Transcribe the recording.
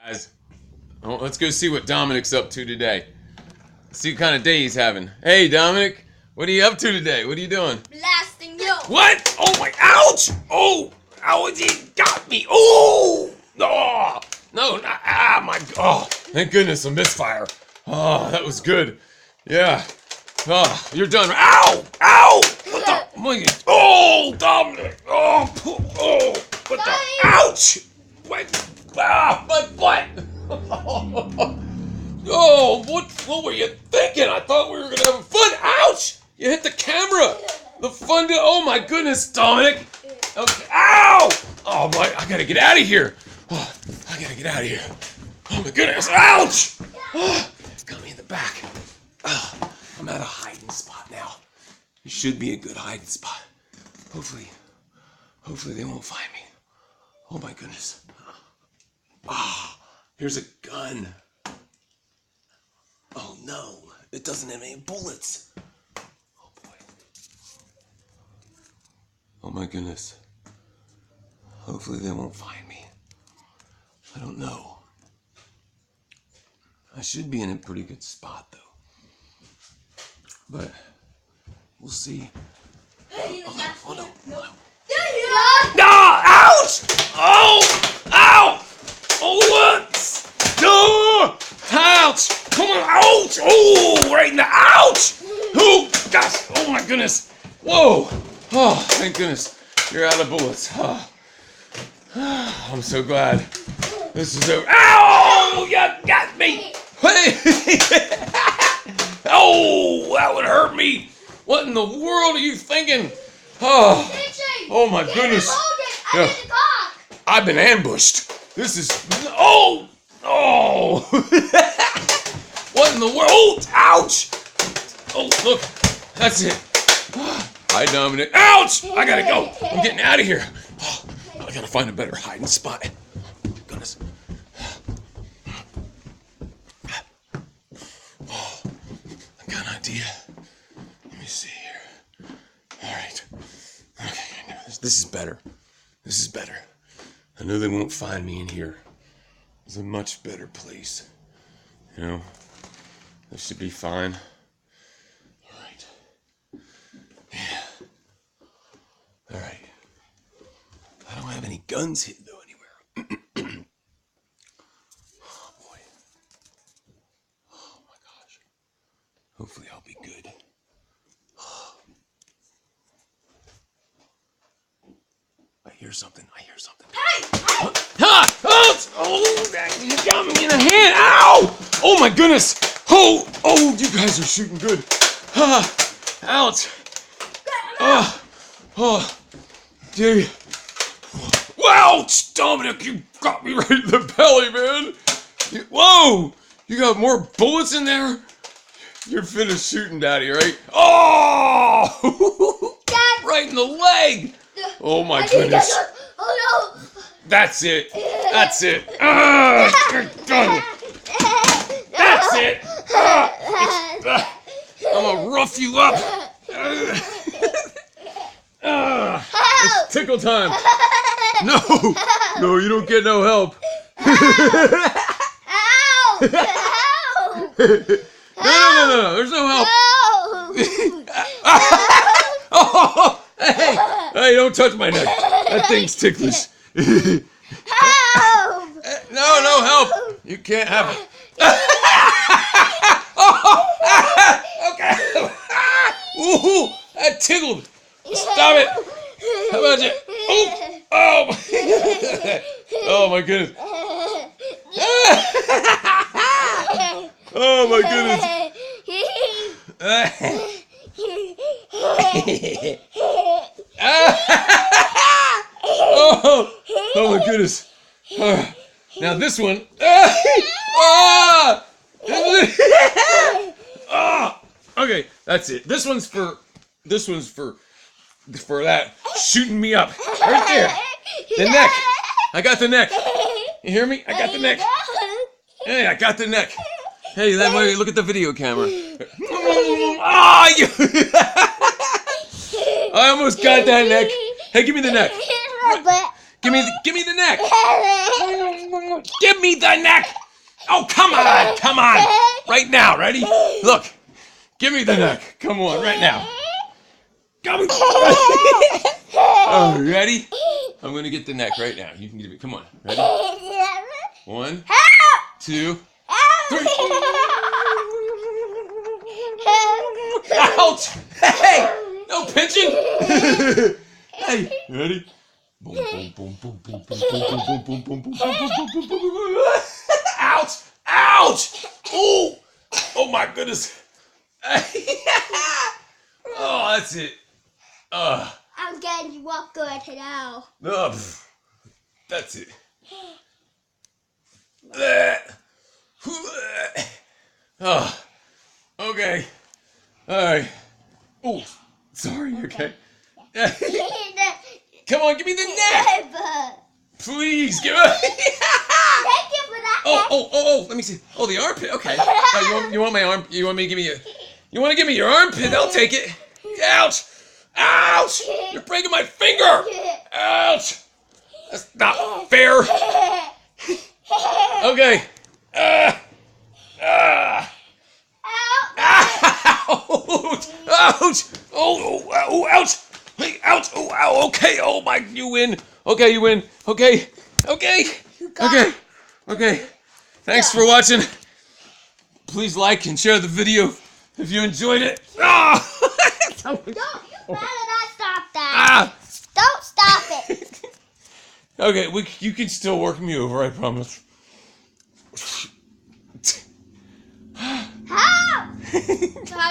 Guys, let's go see what Dominic's up to today. See what kind of day he's having. Hey, Dominic, what are you up to today? What are you doing? Blasting you. What? Oh my! Ouch! Oh! Ouch! He got me! Oh! Oh! No! Not, my! Oh! Thank goodness, a misfire. Oh, that was good. Yeah. Oh, you're done. Ow! Ow! What the? Oh, Dominic! Oh! Oh! What the? Ouch! What? Ah, my butt! Oh, what were you thinking? I thought we were gonna have fun. Ouch! You hit the camera. The fun did. Oh my goodness, Dominic. Okay. Ow! Oh my! I gotta get out of here. Oh, I gotta get out of here. Oh my goodness! Ouch! Oh, it's got me in the back. Oh, I'm at a hiding spot now. It should be a good hiding spot. Hopefully they won't find me. Oh my goodness. Ah, here's a gun. Oh no, it doesn't have any bullets. Oh boy. Oh my goodness. Hopefully they won't find me. I don't know. I should be in a pretty good spot though. But we'll see. Oh no. No. Ah! Ouch! Oh! Ow! Oh, what? No! Ouch! Come on! Ouch! Oh, right in the ouch! Oh, gosh! Oh my goodness! Whoa! Oh, thank goodness you're out of bullets. Oh. I'm so glad this is over. Ow! You got me! Oh, that would hurt me! What in the world are you thinking? Oh my goodness! Yeah. I've been ambushed. This is oh! What in the world? Oh, ouch! Oh, look, that's it. Hi, Dominic. Ouch! I gotta go. I'm getting out of here. Oh, I gotta find a better hiding spot. Oh, goodness. Oh, I got an idea. Let me see here. All right. Okay, I know this is better. This is better. I know they won't find me in here. It's a much better place. You know, this should be fine. All right. Yeah. All right. I don't have any guns hidden though anywhere. Oh boy. Oh my gosh. Hopefully I'll be good. I hear something. Hey! Ha! Oh, you got me in the hand. Ow! Oh my goodness. Oh, you guys are shooting good. Ouch. Dude. Ouch! Dominic, you got me right in the belly, man. Whoa! You got more bullets in there? You're finished shooting, Daddy, right? Oh! Dad. Right in the leg. Oh my goodness. Oh no. That's it. That's it. You're done. That's it. I'm gonna rough you up. It's tickle time. No, you don't get no help. No, there's no help. Oh, hey, don't touch my neck. That thing's ticklish. Help! No help. You can't have it. Okay. Ooh, that tickled. Stop it. How about you? Oh my goodness. Oh my goodness. Oh my goodness. Now this one. Okay, that's it. This one's for that shooting me up. Right there. The neck. I got the neck. You hear me? I got the neck. Hey, I got the neck. Hey, that way, look at the video camera. I almost got that neck. Hey, give me the neck. Give me the neck. Give me the neck. Oh, come on, come on. Right now, ready? Look, give me the neck. Come on, right now. Come on. Oh, ready? I'm gonna get the neck right now. You can give it. Come on, ready? 1, 2, 3. Ouch! Hey, no pinching. Hey, ready? Boom, boom, boom, boom, boom, boom, boom, boom, boom, boom, boom, boom, boom, boom, boom. Ouch! Ouch! Oh! Oh my goodness! Oh, that's it. I'm getting you up good now. That's it. Oh, okay. All right. Oh, sorry. Okay. Come on, give me the neck. Please, give it. Thank you for that. Oh, let me see. Oh, the armpit. Okay. You want my arm? You want me to give me you want to give me your armpit? I'll take it. Ouch! Ouch! You're breaking my finger. Ouch! That's not fair. Okay. Ouch! Ouch! Oh, ouch! Hey, ouch! Oh, ow! Okay. Oh my, you win. Okay, you win. Okay. Thanks for watching. Please like and share the video if you enjoyed it. Don't, you better not stop that. Don't stop it. Okay, you can still work me over, I promise.